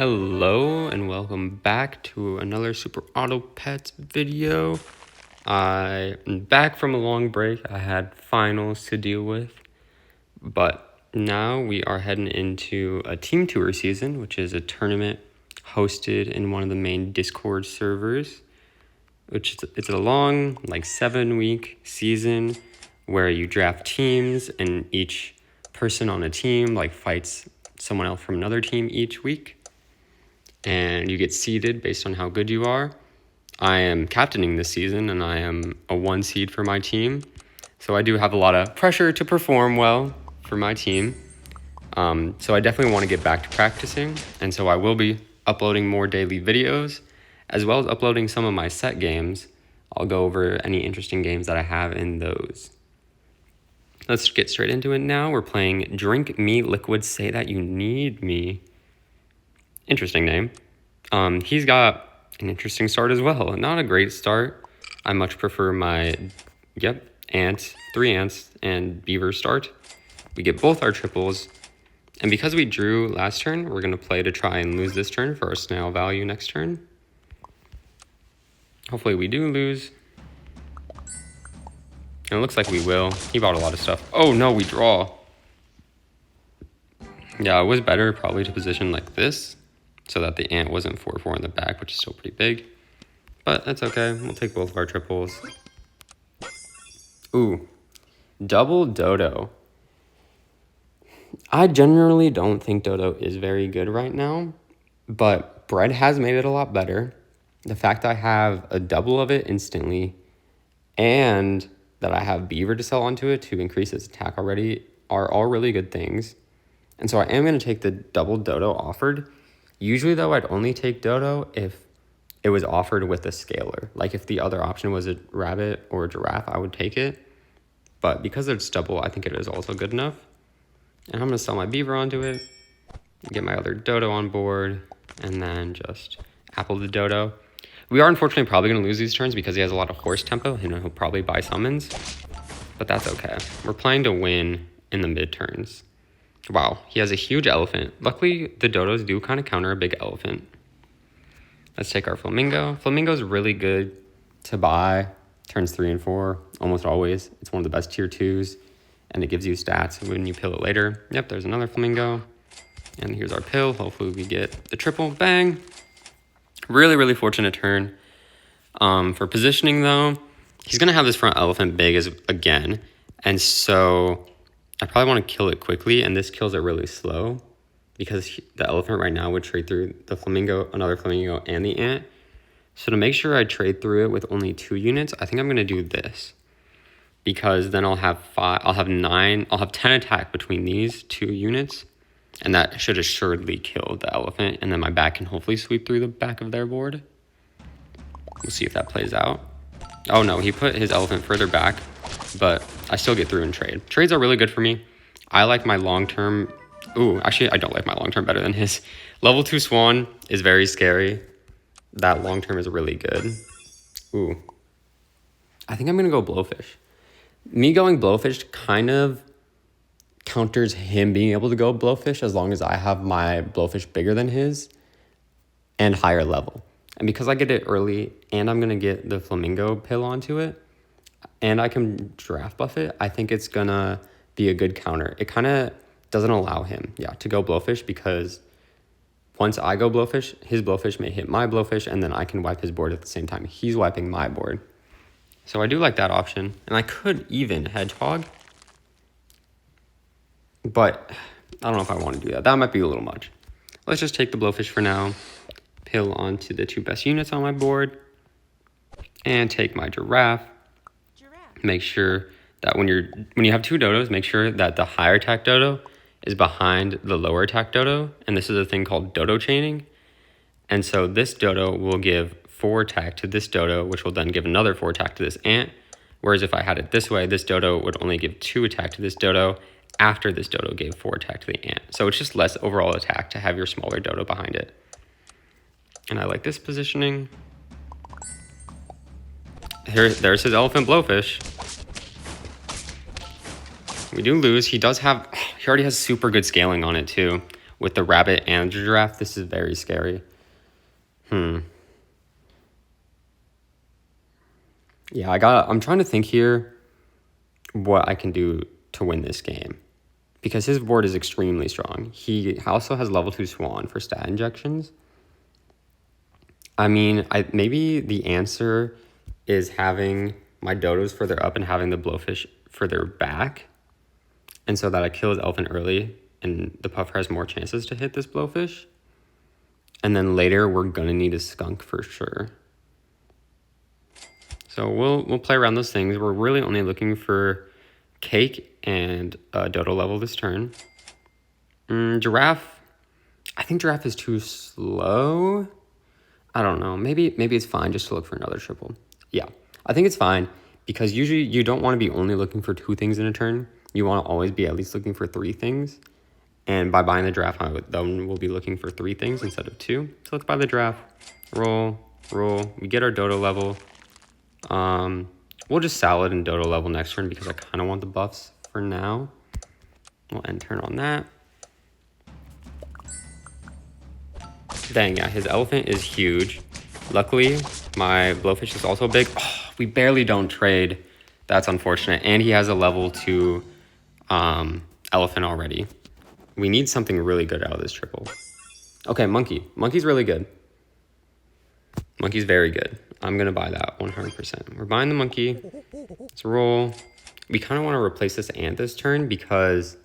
Hello and welcome back to another Super Auto Pets video. I am back from a long break. I had finals to deal with, but now we are heading into a team tour season, which is a tournament hosted in one of the main Discord servers, it's a long, like 7-week season where you draft teams and each person on a team like fights someone else from another team each week. And you get seeded based on how good you are. I am captaining this season, and I am a 1 seed for my team. So I do have a lot of pressure to perform well for my team. So I definitely want to get back to practicing. And so I will be uploading more daily videos, as well as uploading some of my set games. I'll go over any interesting games that I have in those. Let's get straight into it now. We're playing Drink Me Liquid, Say That You Need Me. Interesting name. He's got an interesting start as well. Not a great start. I much prefer my, ants, 3 ants, and beaver start. We get both our triples. And because we drew last turn, we're going to play to try and lose this turn for our snail value next turn. Hopefully we do lose. And it looks like we will. He bought a lot of stuff. Oh no, we draw. Yeah, it was better probably to position like this, so that the ant wasn't 4-4 in the back, which is still pretty big. But that's okay. We'll take both of our triples. Ooh, double Dodo. I generally don't think Dodo is very good right now, but Bread has made it a lot better. The fact I have a double of it instantly and that I have Beaver to sell onto it to increase its attack already are all really good things. And so I am going to take the double Dodo offered. Usually, though, I'd only take Dodo if it was offered with a scaler. Like if the other option was a rabbit or a giraffe, I would take it. But because it's double, I think it is also good enough. And I'm going to sell my beaver onto it, get my other Dodo on board, and then just apple the Dodo. We are unfortunately probably going to lose these turns because he has a lot of horse tempo. He'll probably buy summons, but that's okay. We're playing to win in the mid turns. Wow, he has a huge elephant. Luckily, the Dodos do kind of counter a big elephant. Let's take our Flamingo. Flamingo's really good to buy. Turns 3 and 4, almost always. It's one of the best tier 2s, and it gives you stats when you pill it later. Yep, there's another Flamingo. And here's our pill. Hopefully we get the triple. Bang! Really, really fortunate turn. For positioning, though, he's going to have this front elephant big again. And so I probably want to kill it quickly, and this kills it really slow because the elephant right now would trade through the Flamingo, another Flamingo, and the ant. So to make sure I trade through it with only 2 units, I think I'm going to do this because then I'll have 10 attack between these 2 units, and that should assuredly kill the elephant, and then my back can hopefully sweep through the back of their board. We'll see if that plays out. Oh no, he put his elephant further back, but I still get through and trade. Trades are really good for me. I like my long-term. Ooh, actually, I don't like my long-term better than his. Level 2 Swan is very scary. That long-term is really good. Ooh. I think I'm going to go Blowfish. Me going Blowfish kind of counters him being able to go Blowfish as long as I have my Blowfish bigger than his and higher level. And because I get it early and I'm going to get the Flamingo pill onto it and I can draft buff it, I think it's going to be a good counter. It kind of doesn't allow him, to go Blowfish because once I go Blowfish, his Blowfish may hit my Blowfish and then I can wipe his board at the same time. He's wiping my board. So I do like that option. And I could even Hedgehog, but I don't know if I want to do that. That might be a little much. Let's just take the Blowfish for now. Pill onto the 2 best units on my board and take my giraffe. Make sure that when you have 2 Dodos, make sure that the higher attack Dodo is behind the lower attack Dodo, and this is a thing called Dodo chaining. And so this Dodo will give 4 attack to this Dodo, which will then give another 4 attack to this ant. Whereas if I had it this way, this Dodo would only give 2 attack to this Dodo after this Dodo gave 4 attack to the ant. So it's just less overall attack to have your smaller Dodo behind it. And I like this positioning. There's his elephant Blowfish. We do lose. He already has super good scaling on it too. with the rabbit and the giraffe, this is very scary. Yeah, I'm trying to think here what I can do to win this game. Because his board is extremely strong. He also has level 2 Swan for stat injections. I mean, maybe the answer is having my dodos further up and having the blowfish further back. And so that I kill his elephant early and the puffer has more chances to hit this blowfish. And then later we're gonna need a skunk for sure. So we'll play around those things. We're really only looking for cake and dodo level this turn. Giraffe. I think giraffe is too slow. I don't know. Maybe it's fine just to look for another triple. Yeah, I think it's fine because usually you don't want to be only looking for 2 things in a turn. You want to always be at least looking for 3 things. And by buying the giraffe, then we'll be looking for 3 things instead of 2. So let's buy the giraffe. Roll. We get our dodo level. We'll just salad and dodo level next turn because I kind of want the buffs for now. We'll end turn on that. Dang, yeah, his elephant is huge. Luckily, my blowfish is also big. Oh, we barely don't trade. That's unfortunate. And he has a level 2 elephant already. We need something really good out of this triple. Okay, monkey. Monkey's really good. Monkey's very good. I'm going to buy that 100%. We're buying the monkey. Let's roll. We kind of want to replace this ant this turn because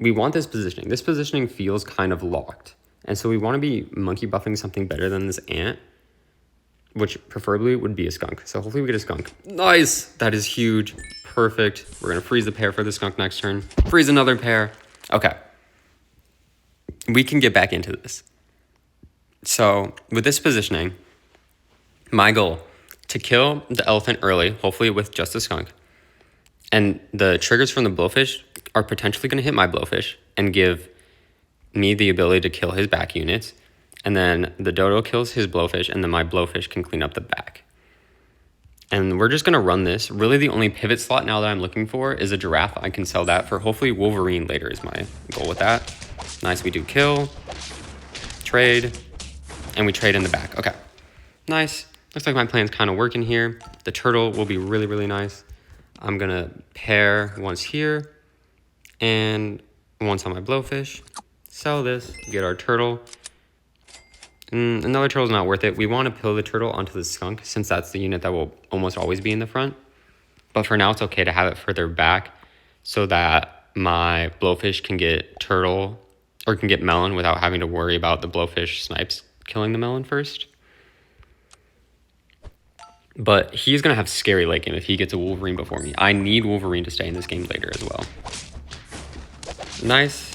we want this positioning. This positioning feels kind of locked. And so we want to be monkey buffing something better than this ant, which preferably would be a skunk. So hopefully we get a skunk. Nice! That is huge. Perfect. We're going to freeze the pair for the skunk next turn. Freeze another pair. Okay. We can get back into this. So with this positioning, my goal, to kill the elephant early, hopefully with just a skunk. And the triggers from the blowfish are potentially going to hit my blowfish and give me the ability to kill his back units. And then the dodo kills his blowfish, and then my blowfish can clean up the back. And we're just going to run this. Really, the only pivot slot now that I'm looking for is a giraffe. I can sell that for hopefully Wolverine later is my goal with that. Nice, we do kill, trade, and we trade in the back. Okay, nice. Looks like my plan's kind of working here. The turtle will be really, really nice. I'm going to pair once here and once on my blowfish. Sell this, get our turtle. Another turtle's not worth it. We want to pill the turtle onto the skunk since that's the unit that will almost always be in the front. But for now, it's okay to have it further back so that my blowfish can get turtle or can get melon without having to worry about the blowfish snipes killing the melon first. But he's going to have scary late game if he gets a Wolverine before me. I need Wolverine to stay in this game later as well. Nice.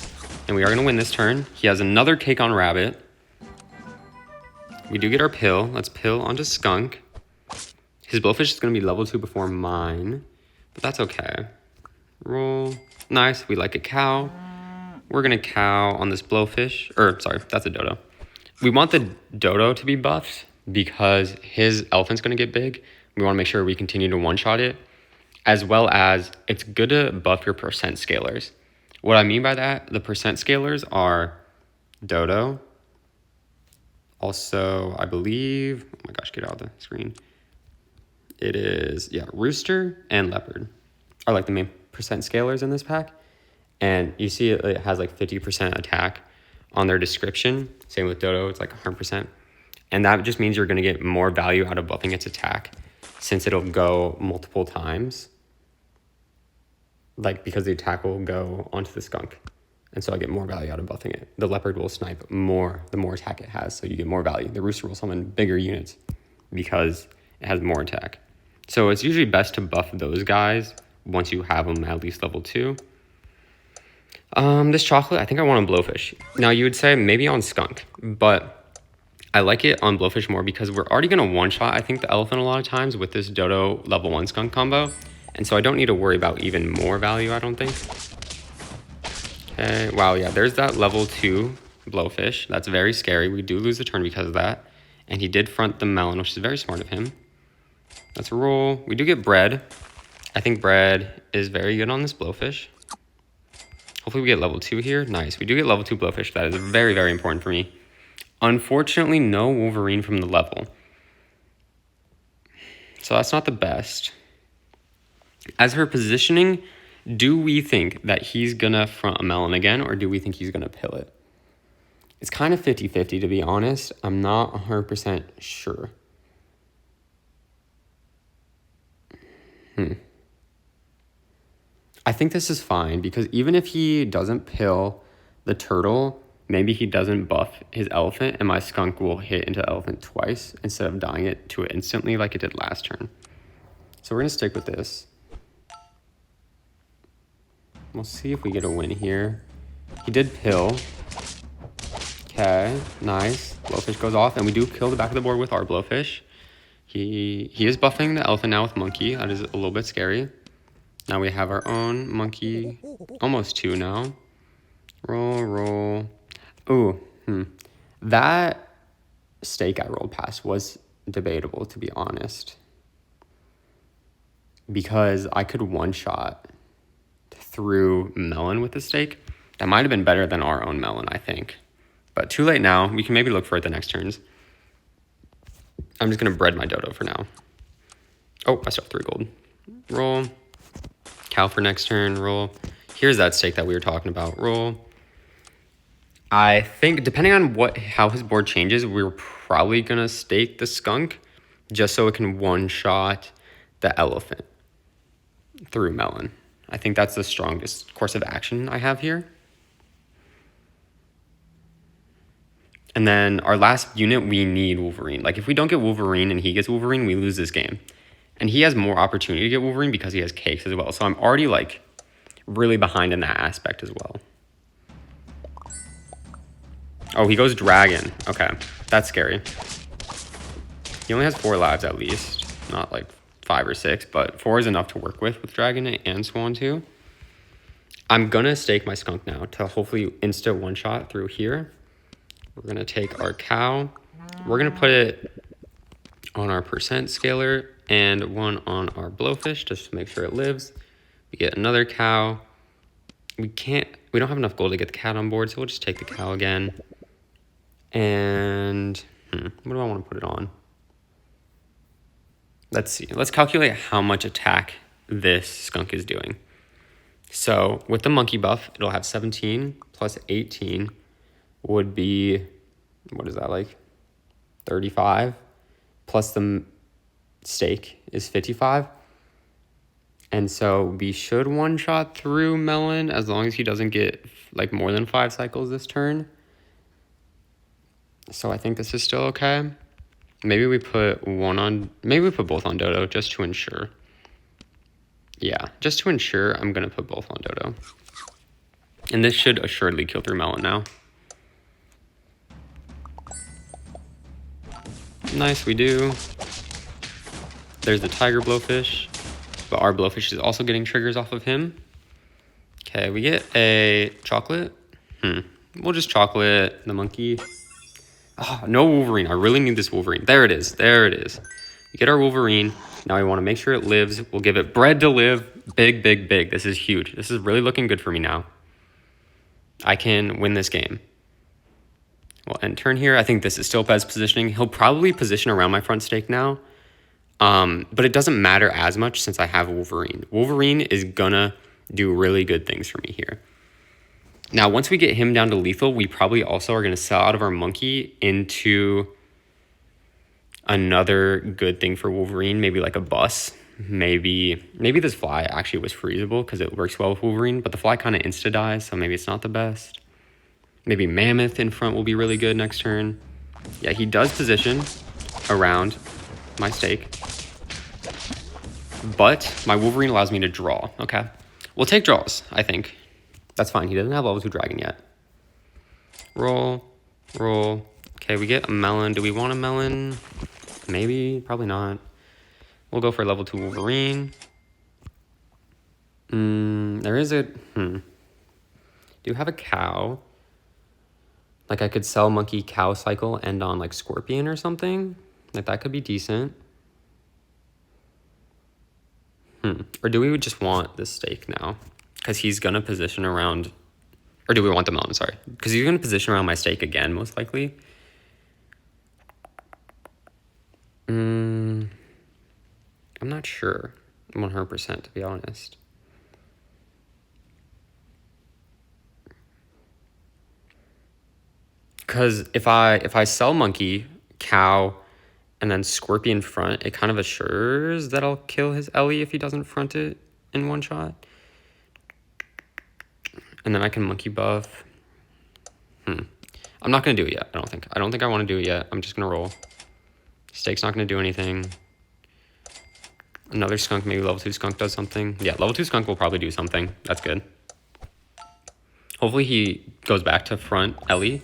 And we are going to win this turn. He has another cake on rabbit. We do get our pill. Let's pill onto skunk. His blowfish is going to be level 2 before mine, but that's okay. Roll. Nice. We like a cow. We're going to cow on this blowfish. Or, sorry, that's a dodo. We want the dodo to be buffed because his elephant's going to get big. We want to make sure we continue to one-shot it, as well as it's good to buff your percent scalers. What I mean by that, the percent scalers are dodo. Also, I believe, oh my gosh, get out of the screen. It is, yeah, rooster and leopard are like the main percent scalers in this pack. And you see it has like 50% attack on their description. Same with dodo, it's like 100%. And that just means you're going to get more value out of buffing its attack since it'll go multiple times. Like because the attack will go onto the skunk. And so I get more value out of buffing it. The leopard will snipe more the more attack it has, so you get more value. The rooster will summon bigger units because it has more attack. So it's usually best to buff those guys once you have them at least level 2. This chocolate, I think I want on blowfish. Now you would say maybe on skunk, but I like it on blowfish more because we're already going to one-shot, I think, the elephant a lot of times with this dodo level 1 skunk combo. And so I don't need to worry about even more value, I don't think. Okay, wow, yeah, there's that level 2 blowfish. That's very scary. We do lose the turn because of that. And he did front the melon, which is very smart of him. Let's roll. We do get bread. I think bread is very good on this blowfish. Hopefully we get level 2 here. Nice. We do get level 2 Blowfish. That is very, very important for me. Unfortunately, no Wolverine from the level. So that's not the best. As for positioning, do we think that he's going to front a melon again, or do we think he's going to pill it? It's kind of 50-50, to be honest. I'm not 100% sure. I think this is fine, because even if he doesn't pill the turtle, maybe he doesn't buff his elephant, and my skunk will hit into the elephant twice instead of dying it to it instantly like it did last turn. So we're going to stick with this. We'll see if we get a win here. He did pill. Okay, nice. Blowfish goes off, and we do kill the back of the board with our Blowfish. He is buffing the elephant now with monkey. That is a little bit scary. Now we have our own monkey. Almost 2 now. Roll. Ooh, That stake I rolled past was debatable, to be honest. Because I could one-shot through melon with the stake. That might have been better than our own melon, I think. But too late now. We can maybe look for it the next turns. I'm just going to bread my dodo for now. Oh, I still have 3 gold. Roll. Cow for next turn. Roll. Here's that stake that we were talking about. Roll. I think, depending on how his board changes, we're probably going to stake the skunk just so it can one-shot the elephant through melon. I think that's the strongest course of action I have here. And then our last unit, we need Wolverine. Like, if we don't get Wolverine and he gets Wolverine, we lose this game. And he has more opportunity to get Wolverine because he has cakes as well. So I'm already, like, really behind in that aspect as well. Oh, he goes dragon. Okay, that's scary. He only has 4 lives at least. Not, like, 5 or 6, but 4 is enough to work with dragon and swan too. I'm going to stake my skunk now to hopefully insta one-shot through here. We're going to take our cow. We're going to put it on our percent scaler and one on our Blowfish just to make sure it lives. We get another cow. We don't have enough gold to get the cat on board, so we'll just take the cow again. And what do I want to put it on? Let's see. Let's calculate how much attack this skunk is doing. So with the monkey buff, it'll have 17 plus 18 would be, what is that, like 35, plus the stake is 55. And so we should one-shot through melon as long as he doesn't get like more than 5 cycles this turn. So I think this is still okay. Maybe we put both on dodo just to ensure. Yeah, just to ensure, I'm gonna put both on dodo. And this should assuredly kill through melon now. Nice, we do. There's the tiger Blowfish, but our Blowfish is also getting triggers off of him. Okay, we get a chocolate. We'll just chocolate the monkey. Oh, no Wolverine. I really need this Wolverine. There it is. We get our Wolverine. Now we want to make sure it lives. We'll give it bread to live. Big. This is huge. This is really looking good for me now. I can win this game. We'll end turn here. I think this is still best positioning. He'll probably position around my front stake now. But it doesn't matter as much since I have Wolverine. Wolverine is gonna do really good things for me here. Now, once we get him down to lethal, we probably also are gonna sell out of our monkey into another good thing for Wolverine, maybe like a bus. Maybe this fly actually was freezable because it works well with Wolverine, but the fly kind of insta-dies, so maybe it's not the best. Maybe Mammoth in front will be really good next turn. Yeah, he does position around my stake. But my Wolverine allows me to draw. Okay. We'll take draws, I think. That's fine. He doesn't have level 2 dragon yet. Roll. Okay, we get a melon. Do we want a melon? Maybe. Probably not. We'll go for level 2 Wolverine. There is a... Do you have a cow? Like, I could sell monkey cow cycle, end on, like, scorpion or something. Like, that could be decent. Or do we just want this stake now? Because he's going to position around Or do we want the melon? Sorry. Because he's going to position around my stake again, most likely. I'm not sure 100%, to be honest. Because if I sell monkey, cow, and then scorpion front, it kind of assures that I'll kill his Ellie if he doesn't front it in one shot. And then I can monkey buff. I'm not going to do it yet, I don't think. I don't think I want to do it yet. I'm just going to roll. Stake's not going to do anything. Another skunk, maybe level 2 skunk does something. Yeah, level 2 skunk will probably do something. That's good. Hopefully he goes back to front Ellie.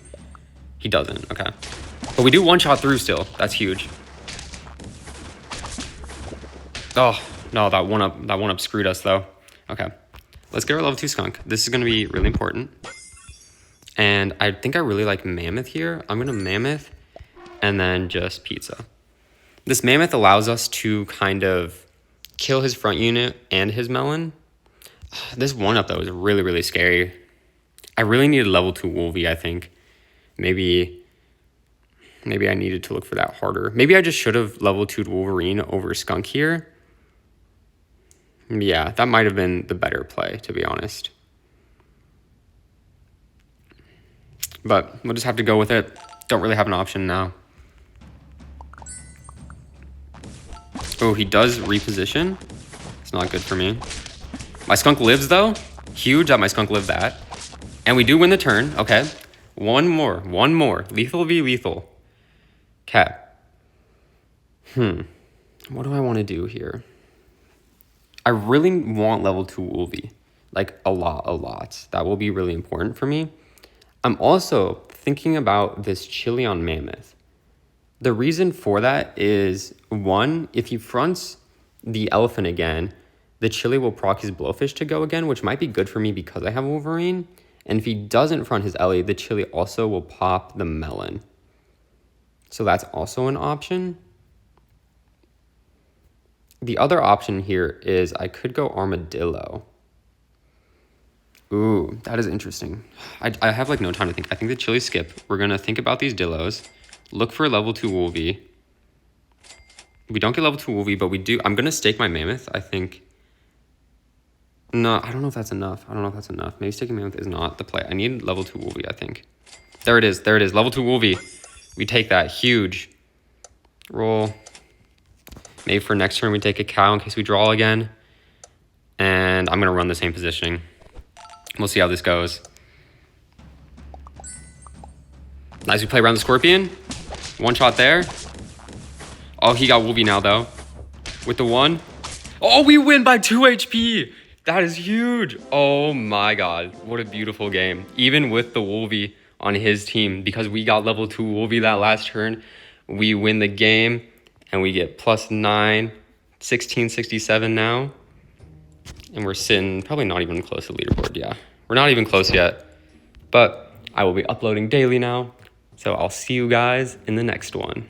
He doesn't, okay. But we do one shot through still. That's huge. Oh, no, that one up screwed us though. Okay, let's get our level 2 skunk. This is gonna be really important. And I think I really like mammoth here. I'm gonna mammoth and then just pizza. This mammoth allows us to kind of kill his front unit and his melon. This one up though is really, really scary. I really needed level 2 Wolvie, I think. Maybe I needed to look for that harder. Maybe I just should have level 2'd Wolverine over skunk here. Yeah, that might have been the better play, to be honest. But we'll just have to go with it. Don't really have an option now. Oh, he does reposition. It's not good for me. My skunk lives, though. Huge that my skunk lived that. And we do win the turn. Okay. One more. Lethal v lethal. Okay. What do I want to do here? I really want level 2 Wolvie. Like, a lot. That will be really important for me. I'm also thinking about this chili on mammoth. The reason for that is, one, if he fronts the elephant again, the chili will proc his blowfish to go again, which might be good for me because I have Wolverine. And if he doesn't front his Ellie, the chili also will pop the melon. So that's also an option. The other option here is I could go armadillo. Ooh, that is interesting. I have like no time to think. I think the chili skip. We're going to think about these dillos. Look for level 2 Wolvie. We don't get level 2 Wolvie, but we do. I'm going to stake my mammoth, I think. No, I don't know if that's enough. Maybe staking mammoth is not the play. I need level 2 Wolvie, I think. There it is. Level 2 Wolvie. We take that. Huge. Roll. Maybe for next turn we take a cow in case we draw again. And I'm going to run the same positioning. We'll see how this goes. Nice, we play around the scorpion. One shot there. Oh, he got Wolvie now, though. With the 1. Oh, we win by 2 HP. That is huge. Oh, my God. What a beautiful game. Even with the Wolvie on his team, because we got level 2 Wolvie that last turn, we win the game. And we get +9, 1667 now. And we're sitting probably not even close to the leaderboard. Yeah, we're not even close yet. But I will be uploading daily now. So I'll see you guys in the next one.